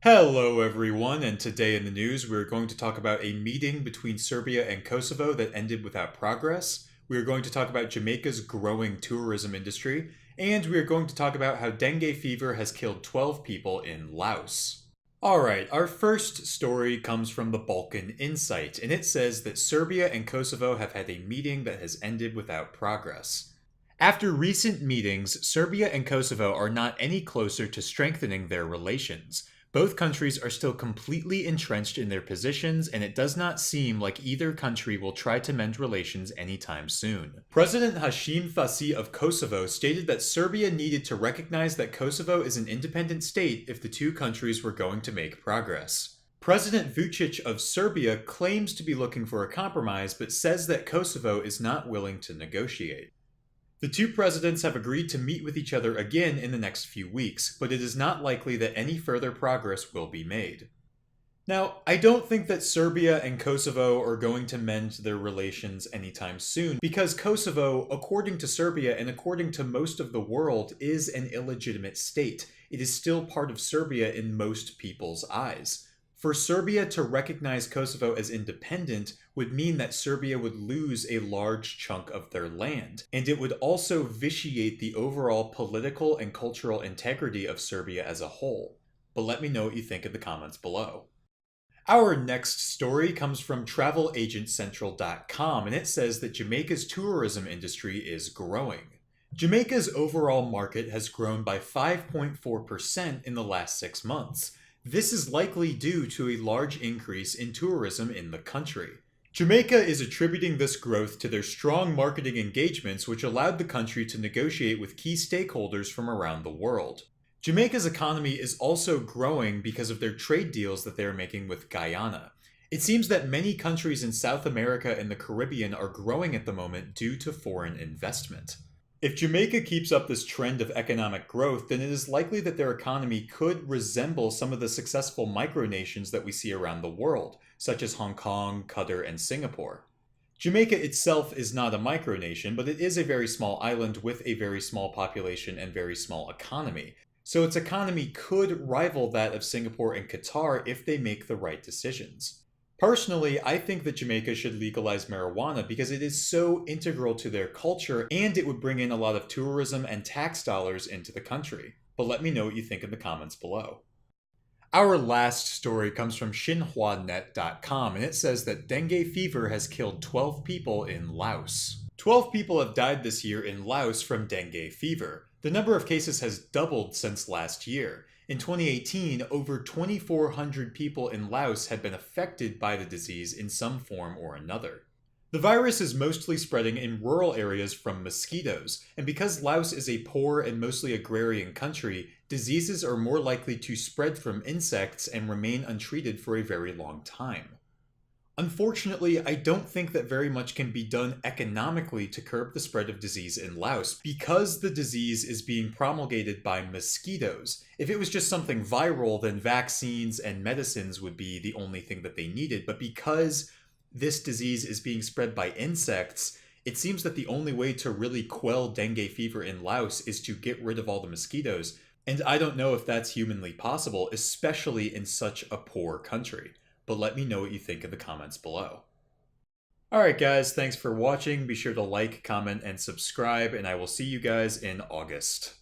Hello everyone, and today in the news we're going to talk about a meeting between Serbia and Kosovo that ended without progress. We're going to talk about Jamaica's growing tourism industry, and we're going to talk about how dengue fever has killed 12 people in Laos. Alright, our first story comes from the Balkan Insight, and it says that Serbia and Kosovo have had a meeting that has ended without progress. After recent meetings, Serbia and Kosovo are not any closer to strengthening their relations. Both countries are still completely entrenched in their positions, and it does not seem like either country will try to mend relations anytime soon. President Hashim Thaci of Kosovo stated that Serbia needed to recognize that Kosovo is an independent state if the two countries were going to make progress. President Vučić of Serbia claims to be looking for a compromise, but says that Kosovo is not willing to negotiate. The two presidents have agreed to meet with each other again in the next few weeks, but it is not likely that any further progress will be made. Now, I don't think that Serbia and Kosovo are going to mend their relations anytime soon, because Kosovo, according to Serbia and according to most of the world, is an illegitimate state. It is still part of Serbia in most people's eyes. For Serbia to recognize Kosovo as independent would mean that Serbia would lose a large chunk of their land, and it would also vitiate the overall political and cultural integrity of Serbia as a whole. But let me know what you think in the comments below. Our next story comes from TravelAgentCentral.com, and it says that Jamaica's tourism industry is growing. Jamaica's overall market has grown by 5.4% in the last 6 months. This is likely due to a large increase in tourism in the country. Jamaica is attributing this growth to their strong marketing engagements, which allowed the country to negotiate with key stakeholders from around the world. Jamaica's economy is also growing because of their trade deals that they are making with Guyana. It seems that many countries in South America and the Caribbean are growing at the moment due to foreign investment. If Jamaica keeps up this trend of economic growth, then it is likely that their economy could resemble some of the successful micronations that we see around the world, such as Hong Kong, Qatar, and Singapore. Jamaica itself is not a micronation, but it is a very small island with a very small population and very small economy. So its economy could rival that of Singapore and Qatar if they make the right decisions. Personally, I think that Jamaica should legalize marijuana because it is so integral to their culture and it would bring in a lot of tourism and tax dollars into the country. But let me know what you think in the comments below. Our last story comes from XinhuaNet.com, and it says that dengue fever has killed 12 people in Laos. 12 people have died this year in Laos from dengue fever. The number of cases has doubled since last year. In 2018, over 2,400 people in Laos had been affected by the disease in some form or another. The virus is mostly spreading in rural areas from mosquitoes, and because Laos is a poor and mostly agrarian country, diseases are more likely to spread from insects and remain untreated for a very long time. Unfortunately, I don't think that very much can be done economically to curb the spread of disease in Laos because the disease is being promulgated by mosquitoes. If it was just something viral, then vaccines and medicines would be the only thing that they needed. But because this disease is being spread by insects, it seems that the only way to really quell dengue fever in Laos is to get rid of all the mosquitoes. And I don't know if that's humanly possible, especially in such a poor country. But let me know what you think in the comments below. Alright guys, thanks for watching. Be sure to like, comment, and subscribe, and I will see you guys in August.